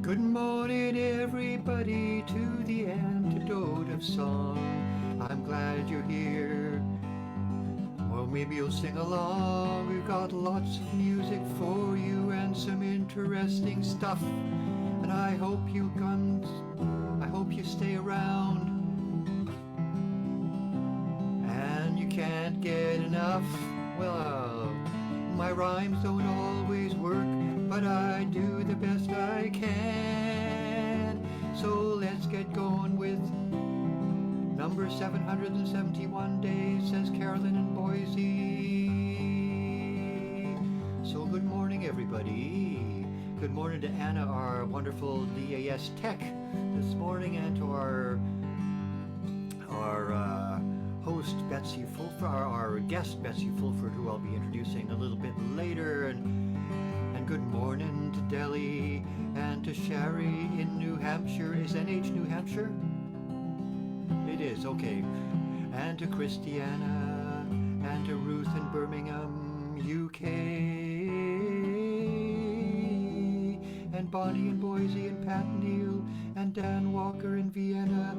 Good morning, everybody, to the Antidote of Song. I'm glad you're here. Well, maybe you'll sing along. We've got lots of music for you and some interesting stuff. And I hope you stay around. And you can't get enough. Well, my rhymes don't always work, but I do the best I can. So let's get going with number 771 days, says Carolyn in Boise. So good morning, everybody. Good morning to Anna, our wonderful DAS tech this morning, and to our host Betsy Fulford, our guest Betsy Fulford, who I'll be introducing a little bit later, and good morning to Delhi and to Sherry in New Hampshire. Is NH New Hampshire? It is, okay. And to Christiana and to Ruth in Birmingham, UK, and Bonnie in Boise and Pat Neal and Dan Walker in Vienna.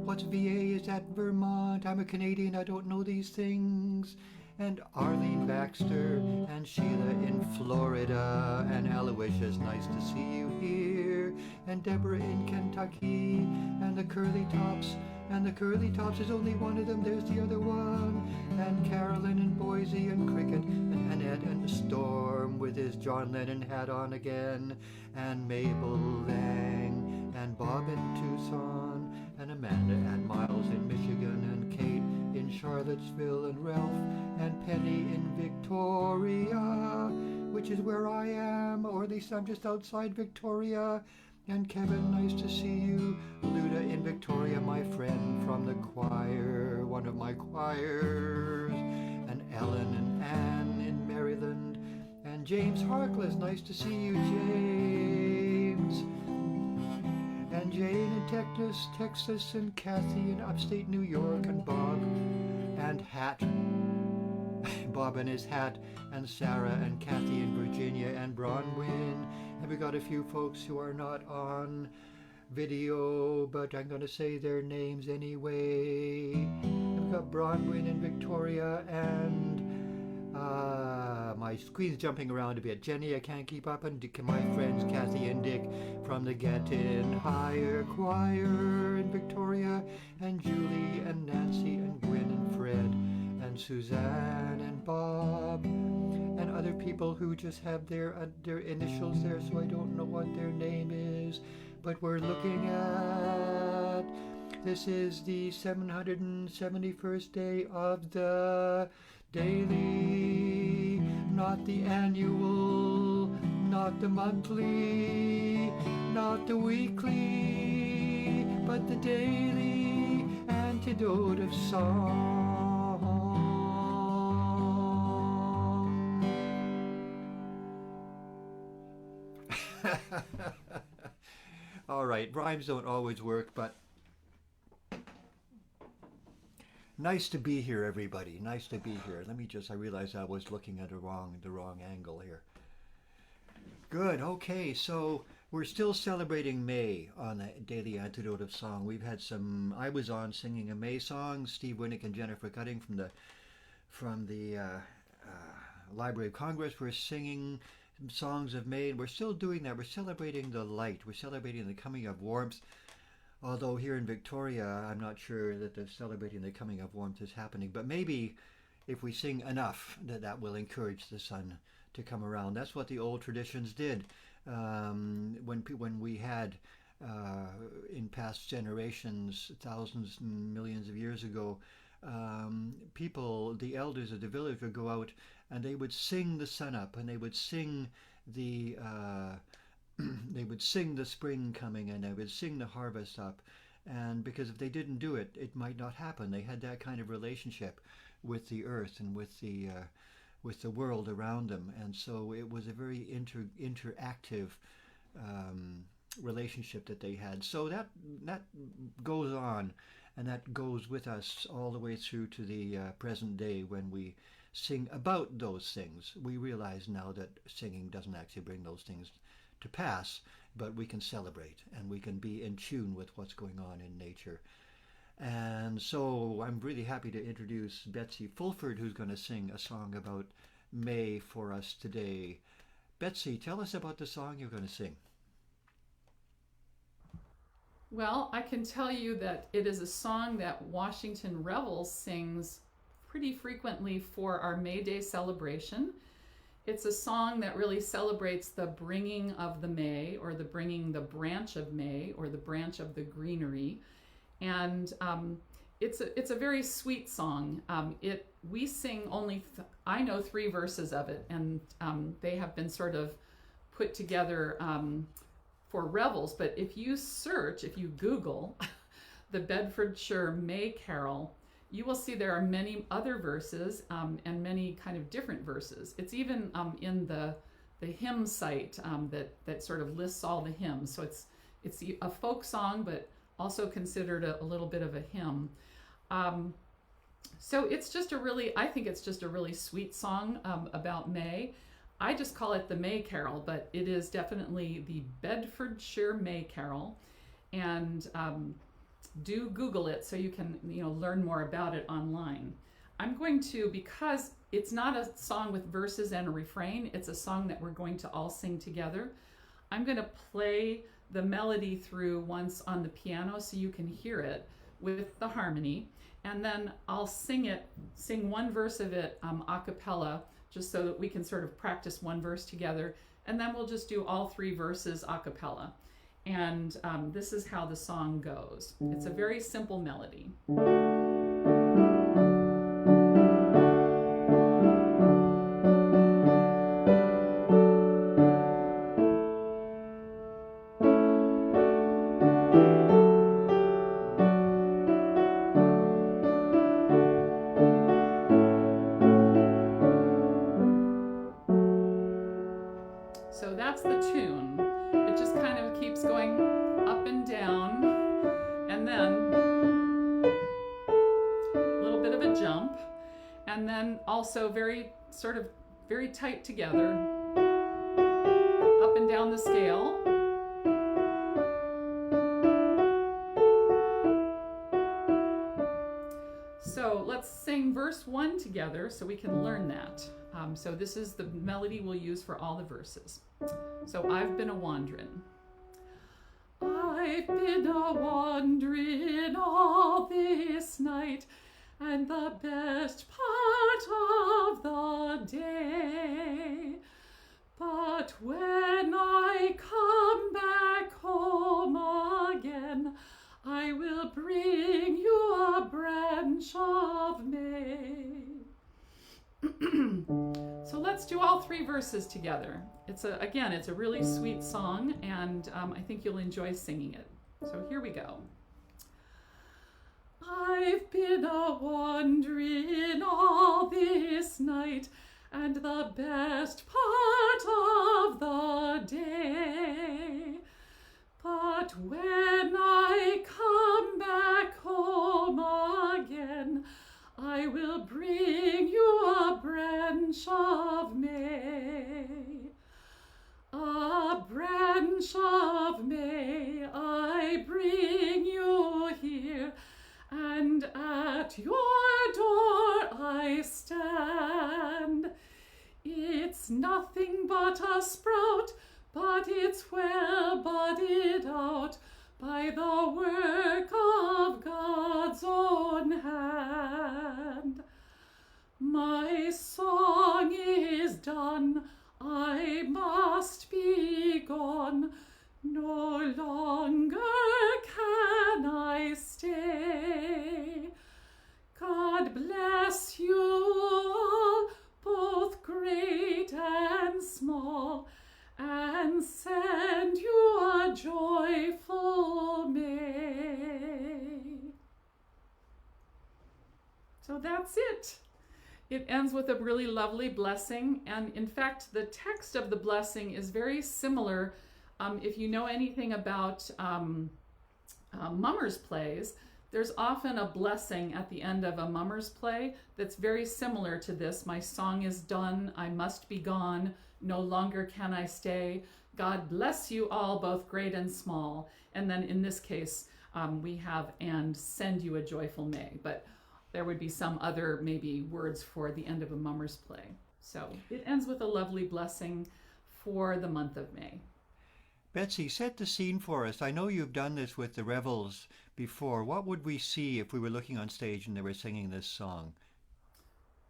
What's VA? Is that Vermont? I'm a Canadian, I don't know these things. And Arlene Baxter and Sheila in Florida, and Aloysius, nice to see you here. And Deborah in Kentucky, and the Curly Tops. And the Curly Tops is only one of them, there's the other one. And Carolyn in Boise and Cricket, and Annette and Storm with his John Lennon hat on again. And Mabel Lang, and Bob in Tucson, and Amanda and Miles in Michigan, and Kate in Charlottesville, and Ralph and Penny in Victoria, which is where I am, or at least I'm just outside Victoria. And Kevin, nice to see you. Luda in Victoria, my friend from the choir, one of my choirs. And Ellen and Anne in Maryland. And James Harkless, nice to see you, James. And Jane in Texas, and Kathy in upstate New York, and Bob and Hat. Bob and his hat, and Sarah and Kathy in Virginia, and Bronwyn. And we got a few folks who are not on video, but I'm going to say their names anyway. And we got Bronwyn in Victoria, and my screen's jumping around a bit. Jenny, I can't keep up, and my friends Kathy and Dick from the Gettin' Higher Choir in Victoria, and Julie and Nancy and Gwen and Fred, and Suzanne and Bob, and other people who just have their initials there, so I don't know what their name is. But we're looking at, this is the 771st day of the daily, not the annual, not the monthly, not the weekly, but the daily Antidote of Song. All right, rhymes don't always work, but nice to be here, everybody. Nice to be here. I realized I was looking at the wrong angle here. Good, okay, so we're still celebrating May on the Daily Antidote of Song. We've had I was on singing a May song, Steve Winnick and Jennifer Cutting from the Library of Congress were singing songs of May, and we're still doing that. We're celebrating the light. We're celebrating the coming of warmth. Although here in Victoria, I'm not sure that the celebrating the coming of warmth is happening. But maybe if we sing enough, that will encourage the sun to come around. That's what the old traditions did. When we had, in past generations, thousands and millions of years ago, people, the elders of the village would go out and they would sing the sun up, and they would sing the they would sing the spring coming, and they would sing the harvest up. And because if they didn't do it, it might not happen. They had that kind of relationship with the earth and with the world around them, and so it was a very interactive relationship that they had. So that goes on, and that goes with us all the way through to the present day, when we sing about those things. We realize now that singing doesn't actually bring those things to pass, but we can celebrate and we can be in tune with what's going on in nature. And so I'm really happy to introduce Betsy Fulford, who's going to sing a song about May for us today. Betsy, tell us about the song you're going to sing. Well, I can tell you that it is a song that Washington Revels sings pretty frequently for our May Day celebration. It's a song that really celebrates the bringing of the May, or the bringing the branch of May, or the branch of the greenery. And it's a very sweet song. We sing only, I know 3 verses of it, and they have been sort of put together for revels. But if you Google the Bedfordshire May Carol, you will see there are many other verses and many kind of different verses. It's even in the hymn site that sort of lists all the hymns. So it's a folk song, but also considered a little bit of a hymn. So I think it's just a really sweet song about May. I just call it the May Carol, but it is definitely the Bedfordshire May Carol. And do Google it so you can learn more about it online. I'm going to, because it's not a song with verses and a refrain, it's a song that we're going to all sing together. I'm going to play the melody through once on the piano so you can hear it with the harmony, and then I'll sing one verse of it a cappella, just so that we can sort of practice one verse together, and then we'll just do all 3 verses a cappella. And this is how the song goes. It's a very simple melody. So that's the tune. It just kind of keeps going up and down, and then a little bit of a jump, and then also very tight together, up and down the scale. So let's sing verse 1 together so we can learn that. So this is the melody we'll use for all the verses. So I've been a wandering. I've been a wandering all this night, and the best part of the day. But when I come back home again, I will bring you a branch of May. So let's do all 3 verses together. It's a really sweet song, and I think you'll enjoy singing it. So here we go. I've been a wandering all this night, and the best part of the day. But when I come back home again, I will bring you a branch of May. A branch of May I bring you here, and at your door I stand. It's nothing but a sprout, but it's well budded out by the work of God's own hand. My song is done, I must be gone, no longer can I stay. God bless you all, both great and small, and send you a joyful May. So that's it. It ends with a really lovely blessing, and in fact the text of the blessing is very similar. If you know anything about Mummers plays, there's often a blessing at the end of a mummers play that's very similar to this. My song is done, I must be gone, no longer can I stay. God bless you all, both great and small. And then in this case, we have and send you a joyful May. But there would be some other maybe words for the end of a mummers play. So it ends with a lovely blessing for the month of May. Betsy, set the scene for us. I know you've done this with the Revels before. What would we see if we were looking on stage and they were singing this song?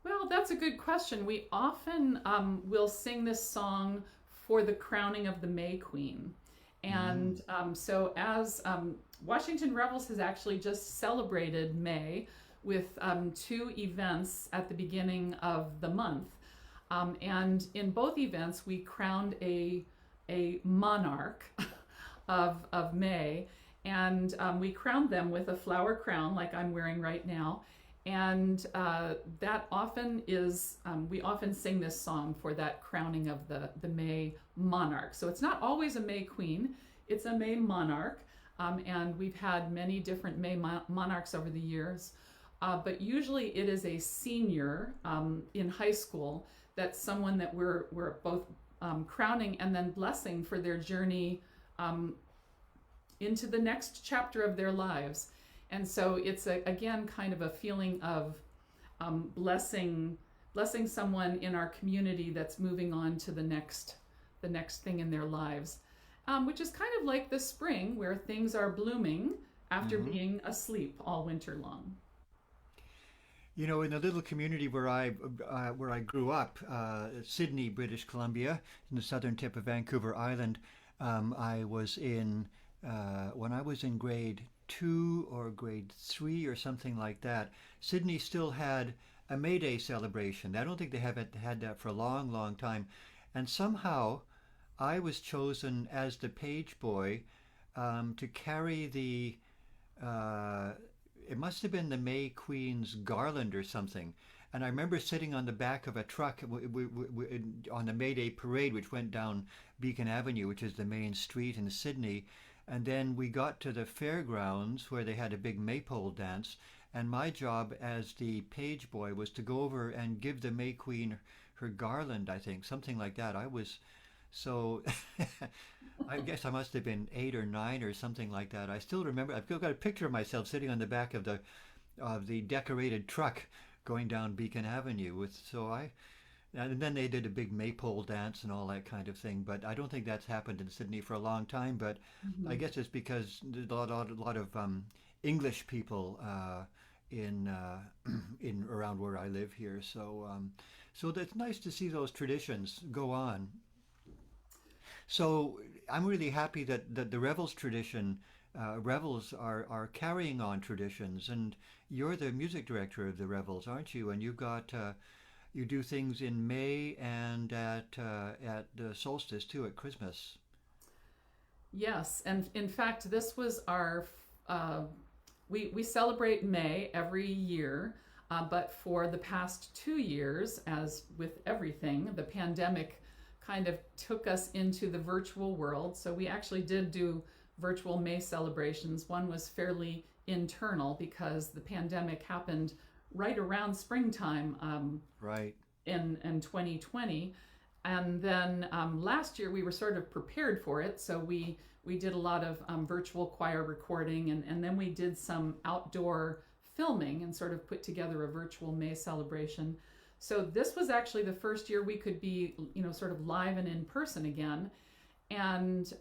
Well, that's a good question. We often will sing this song for the crowning of the May Queen. And so as Washington Revels has actually just celebrated May with 2 events at the beginning of the month. And in both events, we crowned a monarch of May, and we crowned them with a flower crown like I'm wearing right now. And that often is, we often sing this song for that crowning of the May monarch. So it's not always a May Queen, it's a May monarch. And we've had many different May monarchs over the years. But usually it is a senior in high school, that's someone that we're both crowning and then blessing for their journey into the next chapter of their lives. And so it's again kind of a feeling of blessing someone in our community that's moving on to the next thing in their lives, which is kind of like the spring where things are blooming after being asleep all winter long. You know, in the little community where I grew up, Sydney, British Columbia, in the southern tip of Vancouver Island, I was in when I was in grade 2 or grade 3 or something like that. Sydney still had a May Day celebration. I don't think they haven't had that for a long, long time. And somehow, I was chosen as the page boy to carry the. It must have been the May Queen's garland or something. And I remember sitting on the back of a truck on the May Day parade, which went down Beacon Avenue, which is the main street in Sydney. And then we got to the fairgrounds where they had a big maypole dance. And my job as the page boy was to go over and give the May Queen her garland, I think, something like that. I was so, I guess I must have been 8 or 9 or something like that. I still remember, I've got a picture of myself sitting on the back of the decorated truck going down Beacon Avenue and then they did a big maypole dance and all that kind of thing. But I don't think that's happened in Sydney for a long time. But I guess it's because there's a lot of English people in around where I live here. So it's nice to see those traditions go on. So I'm really happy that the Revels tradition, Revels are carrying on traditions, and you're the music director of the Revels, aren't you? And you've got you do things in May and at the solstice too, at Christmas. Yes, and in fact, this was our we celebrate May every year, but for the past 2 years, as with everything, the pandemic kind of took us into the virtual world. So we actually did do virtual May celebrations. One was fairly internal because the pandemic happened right around springtime right in 2020. And then last year we were sort of prepared for it. So we did a lot of virtual choir recording, and then we did some outdoor filming and sort of put together a virtual May celebration. So this was actually the first year we could be, sort of live and in person again. And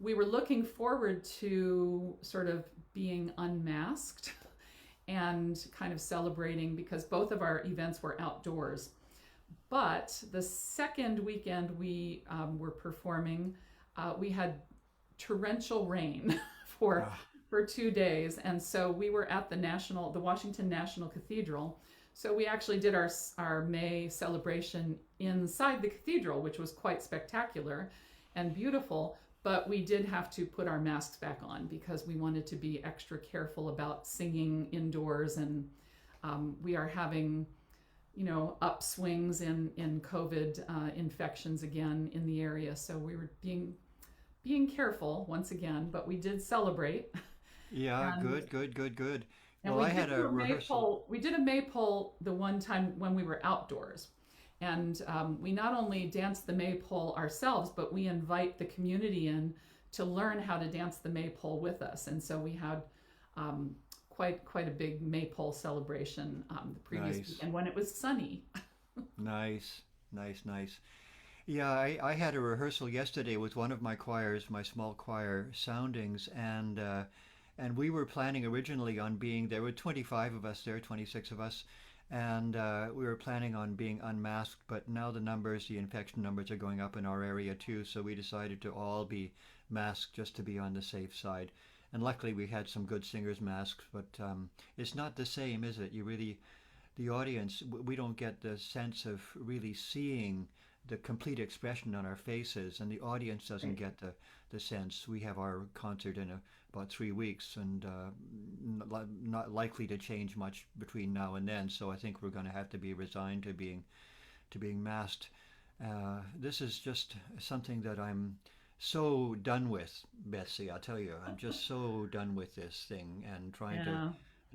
we were looking forward to sort of being unmasked and kind of celebrating, because both of our events were outdoors. But the second weekend we were performing, we had torrential rain for 2 days. And so we were at the Washington National Cathedral. So we actually did our May celebration inside the cathedral, which was quite spectacular and beautiful. But we did have to put our masks back on because we wanted to be extra careful about singing indoors. And we are having, upswings in COVID infections again in the area. So we were being careful once again, but we did celebrate. Yeah, And good, good, good, good. and Well, we I did had do a a rehearsal. maypole. We did a maypole the one time when we were outdoors, and we not only dance the maypole ourselves, but we invite the community in to learn how to dance the maypole with us. And so we had um, quite a big maypole celebration the previous Nice, weekend when it was sunny. nice, nice, nice. Yeah, I had a rehearsal yesterday with one of my choirs, my small choir soundings, and we were planning originally on being there were 25 of us there, 26 of us, and we were planning on being unmasked. But now the infection numbers are going up in our area too, so we decided to all be masked just to be on the safe side. And luckily, we had some good singers masked, but it's not the same, is it? You really the audience, we don't get the sense of really seeing the complete expression on our faces, and the audience doesn't Right. get the sense. We have our concert in about 3 weeks, and not likely to change much between now and then. So I think we're going to have to be resigned to being masked. This is just something that I'm so done with, Betsy. I'll tell you, I'm just so done with this thing and trying to Yeah.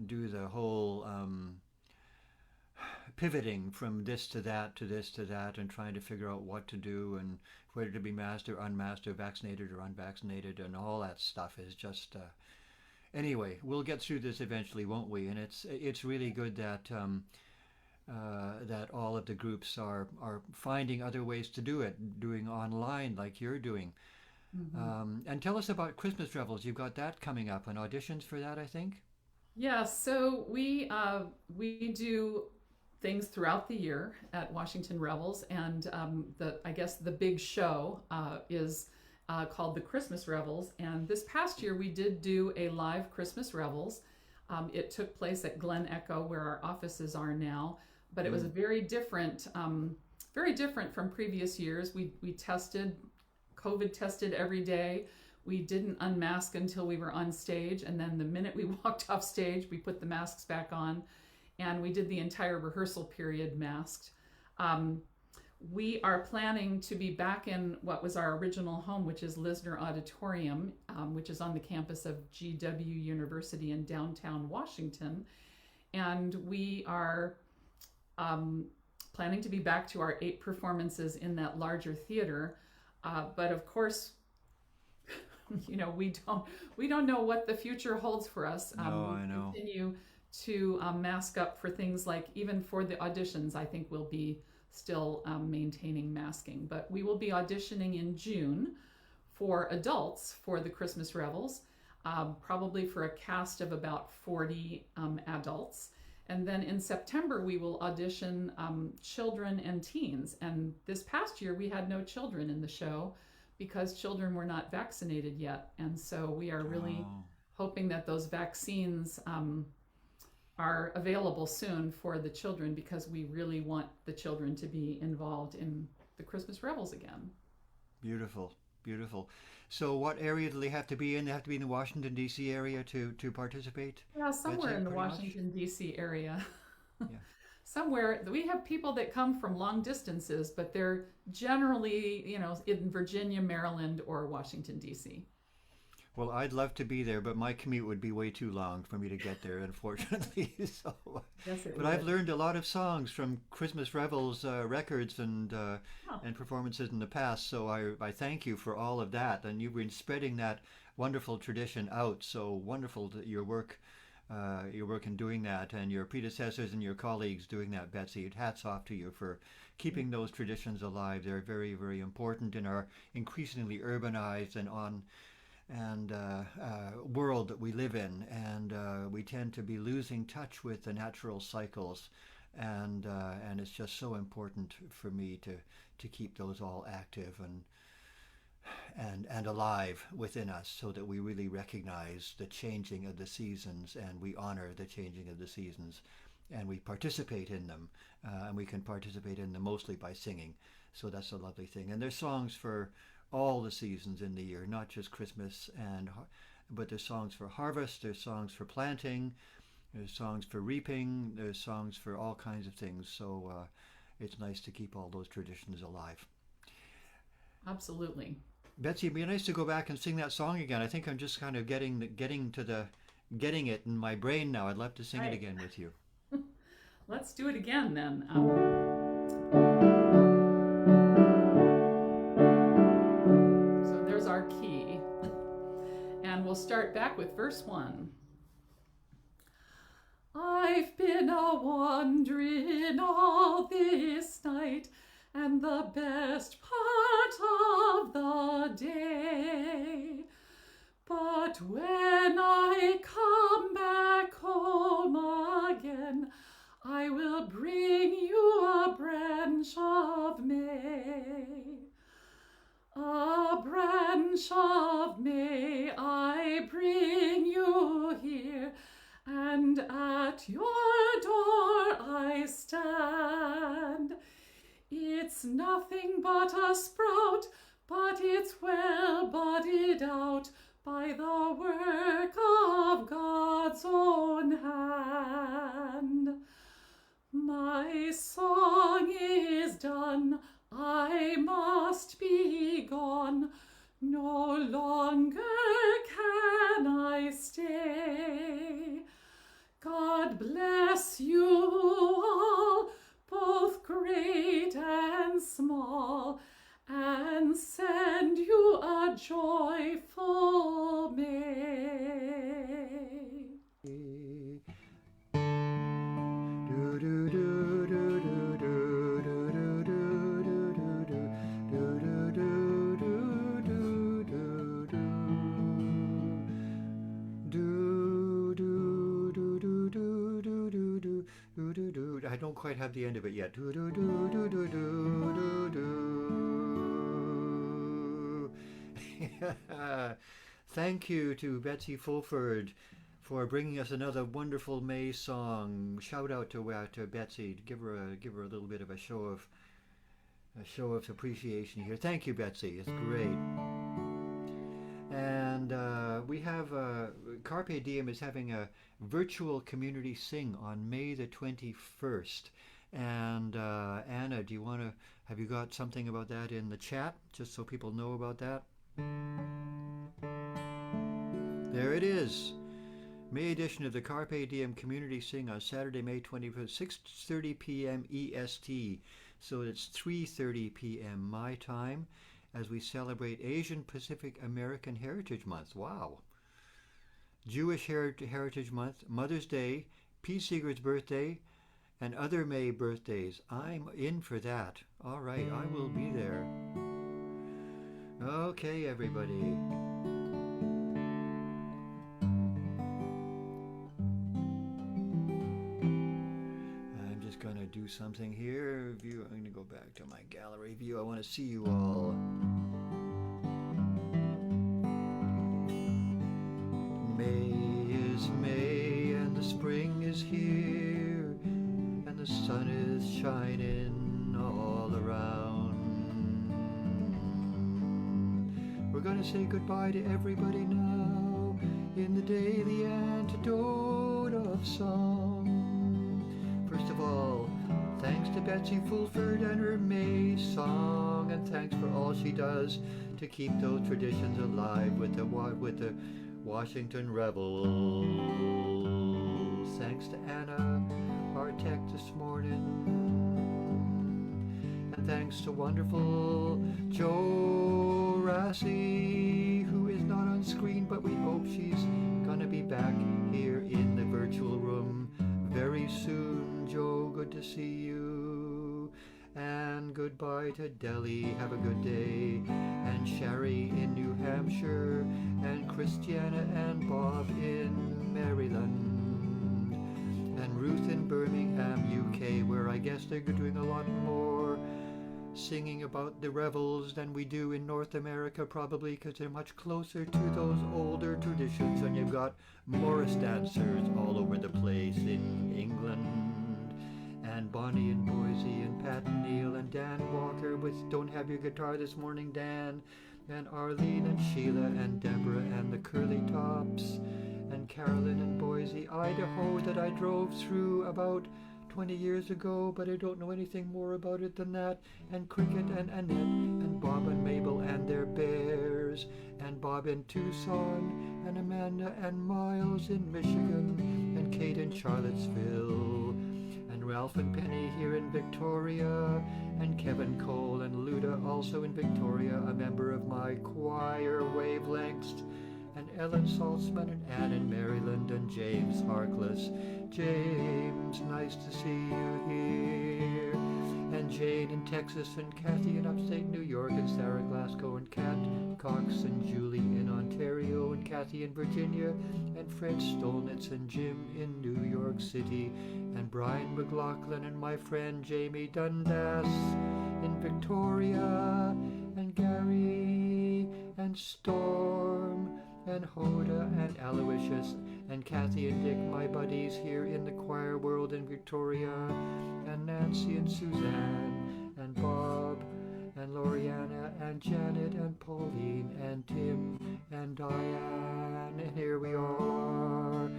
do the whole pivoting from this to that to this to that and trying to figure out what to do and whether to be masked or unmasked or vaccinated or unvaccinated and all that stuff is just anyway, we'll get through this eventually, won't we? And it's really good that that all of the groups are finding other ways to do it, doing online like you're doing. Hmm. And tell us about Christmas Revels. You've got that coming up and auditions for that, I think. Yeah, so we do things throughout the year at Washington Revels, and the I guess the big show is called the Christmas Revels. And this past year we did do a live Christmas Revels. It took place at Glen Echo, where our offices are now, but it was a Mm. very different from previous years. We tested, COVID tested every day. We didn't unmask until we were on stage, and then the minute we walked off stage, we put the masks back on, and we did the entire rehearsal period masked. Um, we are planning to be back in what was our original home, which is Lisner Auditorium, which is on the campus of GW University in downtown Washington. And we are um, planning to be back to our 8 performances in that larger theater. But of course, we don't know what the future holds for us. No, We I know. continue to mask up for things like even for the auditions. I think we'll be still maintaining masking, but we will be auditioning in June for adults for the Christmas Revels, probably for a cast of about 40 adults. And then in September, we will audition children and teens. And this past year, we had no children in the show because children were not vaccinated yet. And so we are really Oh. hoping that those vaccines are available soon for the children because we really want the children to be involved in the Christmas Revels again. Beautiful, beautiful. So, what area do they have to be in? They have to be in the Washington D.C. area to participate. Yeah, somewhere Betsy, in the pretty much. Washington, D.C. area. Yeah. Somewhere we have people that come from long distances, but they're generally, in Virginia, Maryland, or Washington, D.C. Well, I'd love to be there, but my commute would be way too long for me to get there, unfortunately. Yes, it But I've would. learned a lot of songs from Christmas Revels records Oh, and performances in the past. So I thank you for all of that, and you've been spreading that wonderful tradition out. So wonderful that your work in doing that, and your predecessors and your colleagues doing that, Betsy. Hats off to you for keeping those traditions alive. They're very, very important in our increasingly urbanized and world that we live in, and we tend to be losing touch with the natural cycles, and it's just so important for me to keep those all active and alive within us, so that we really recognize the changing of the seasons and we honor the changing of the seasons and we participate in them, and we can participate in them mostly by singing. So that's a lovely thing. And there's songs for all the seasons in the year, not just Christmas but there's songs for harvest, there's songs for planting, there's songs for reaping, there's songs for all kinds of things. So it's nice to keep all those traditions alive. absolutely. Betsy, it'd be nice to go back and sing that song again. I think I'm just kind of getting to the getting it in my brain now. I'd love to sing Right. it again with you. Let's do it again then. So there's our key. And we'll start back with verse 1. I've been a-wandering all this night, and the best part of the day. But when I come back home again, I will bring you a branch of May. A branch of May I bring you here, and at your door I stand. It's nothing but a sprout, but it's well budded out by the work of God's own hand. My song is done, I must be gone, no longer can I stay. God bless you all, both great and small, and send you a joyful May. I don't quite have the end of it yet. Thank you to Betsy Fulford for bringing us another wonderful May song. Shout out to Betsy. Give her a little bit of a show of appreciation here. Thank you, Betsy. It's great. And we have Carpe Diem is having a virtual community sing on May the 21st. And Anna, have you got something about that in the chat, just so people know about that? There it is. May edition of the Carpe Diem Community Sing on Saturday, May 21st, 6:30 p.m. EST. So it's 3:30 p.m. my time, as we celebrate Asian Pacific American Heritage Month. Wow. Jewish Heritage Month, Mother's Day, Pete Seeger's birthday, and other May birthdays. I'm in for that. All right, I will be there. Okay, everybody. I'm just going to do something here. I'm going to go back to my gallery view. I want to see you all. May is May, and the spring is here, and the sun is shining all around. We're going to say goodbye to everybody now in the daily antidote of song. First of all, thanks to Betsy Fulford and her May song, and thanks for all she does to keep those traditions alive with the Washington Revels. Thanks to Anna, our tech this morning. And thanks to wonderful Joe Rassi, who is not on screen, but we hope she's gonna be back here in the virtual room very soon. Joe, good to see you. And goodbye to Delhi, have a good day. And Sherry in New Hampshire, and Christiana and Bob in Maryland, and Ruth in Birmingham, UK, where I guess they're doing a lot more singing about the revels than we do in North America, probably because they're much closer to those older traditions, and you've got Morris dancers all over the place in England. And Bonnie in Boise, and Pat and Neil, and Dan Walker with Don't Have Your Guitar This Morning, Dan, and Arlene and Sheila and Deborah and the Curly Tops, and Carolyn in Boise, Idaho, that I drove through about 20 years ago, but I don't know anything more about it than that, and Cricket and Annette, and Bob and Mabel and their bears, and Bob in Tucson, and Amanda and Miles in Michigan, and Kate in Charlottesville, and Ralph and Penny here in Victoria, and Kevin Cole and Luda also in Victoria, a member of my choir, Wavelengths, and Ellen Saltzman and Ann in Maryland, and James Harkless. James, nice to see you here. And Jane in Texas, and Kathy in upstate New York, and Sarah Glasgow, and Kat Cox, and Julie in Ontario, and Kathy in Virginia, and Fred Stolnitz, and Jim in New York City, and Brian McLaughlin, and my friend Jamie Dundas in Victoria, and Gary, and Storm, and Hoda, and Aloysius, and Kathy and Dick, my buddies here in the choir world in Victoria, and Nancy and Suzanne, and Bob, and Loriana, and Janet, and Pauline, and Tim, and Diane, and here we are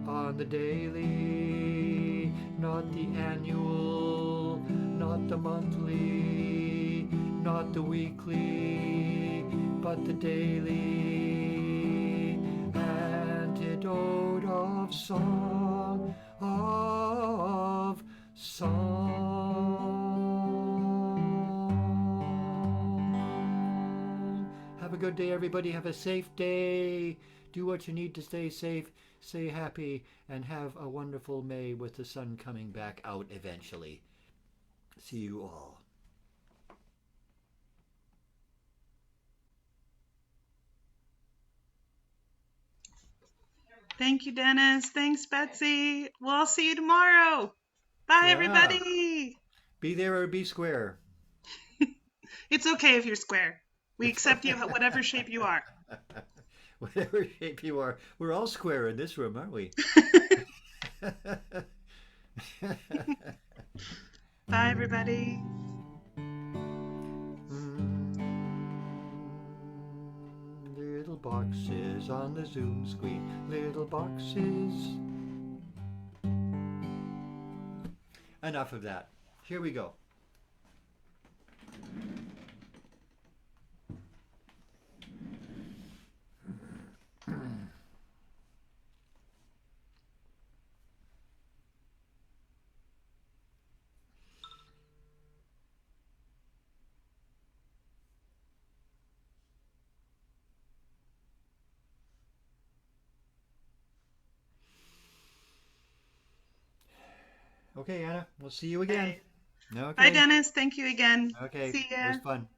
on the daily, not the annual, not the monthly, not the weekly, but the daily antidote of song, Have a good day, everybody. Have a safe day. Do what you need to stay safe, stay happy, and have a wonderful May with the sun coming back out eventually. See you all. Thank you, Dennis. Thanks, Betsy. We'll see you tomorrow. Bye, Yeah. everybody. Be there or be square. It's okay if you're square. We accept you whatever shape you are. Whatever shape you are. We're all square in this room, aren't we? Bye, everybody. Little boxes on the Zoom screen. Little boxes. Enough of that. Here we go. Okay, Anna, we'll see you again. Okay. Bye, Dennis. Thank you again. Okay, See ya. it was fun.